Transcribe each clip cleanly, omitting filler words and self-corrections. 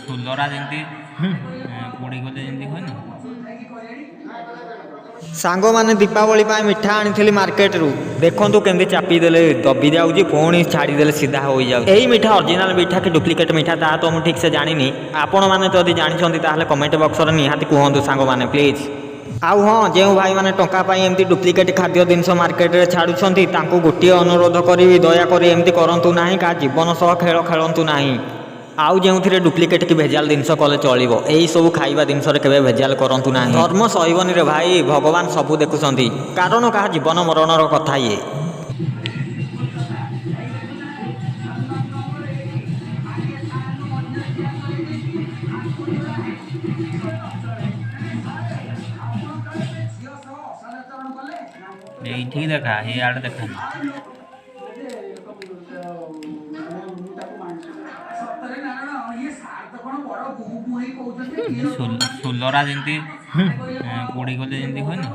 सोलरा जमी पोड़ी गले जमी हुए ना सांग मैंने दीपावली मिठा आनी मार्केट रू देखु केमती चापीदे दबी जाऊँगी पुणी छाड़ीदे सीधा हो जाए। यही मिठा ओरिजिनल मिठा कि डुप्लिकेट मिठा ता तो मुझे ठीक से जानी आपण मैंने जदि जानते कमेंट बॉक्स निहाती कहतु सांग मैंने प्लीज। आउ हाँ जो भाई मैंने टंका एमती डुप्लिकेट खाद्य जिनस मार्केट में छाड़ुंट गोटे अनुरोध करी दयाकोरी एमती करूँ ना क्या जीवन सह खेल खेलतु ना आउ जो डुप्लिकेट कि भेजाल जिनस कले चलो यही सब खाଇବା जिनस के भेजाल करूँ ना। धर्म सहबनी रे भाई भगवान सबू देखुं कारण क्या जीवन मरणर कथा ये। ये देखा ये आड़े देखा सोलरा जमी पोड़ी गले जमी हुए ना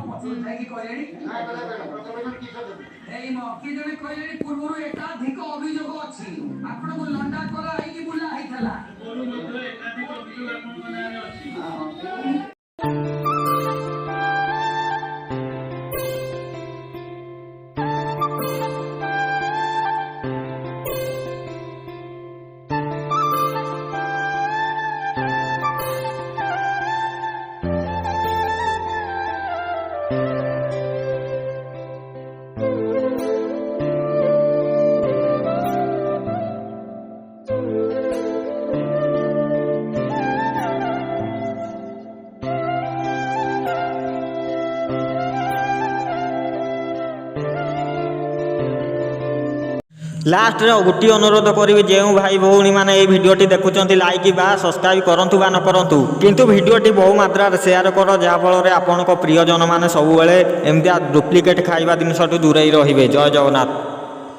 लास्ट रे गोटे अनुरोध करी जो भाई भौणी मैंने ये भिडटी देखुं लाइक बा सब्सक्राइब करूँ बा न करूँ किंतु भिडटी बहु मात्रा शेयर कर जहाँफल आपण प्रियजन मैंने सब एमती डुप्लिकेट खाଇବା जिनस दूरे रही। जय जगन्नाथ।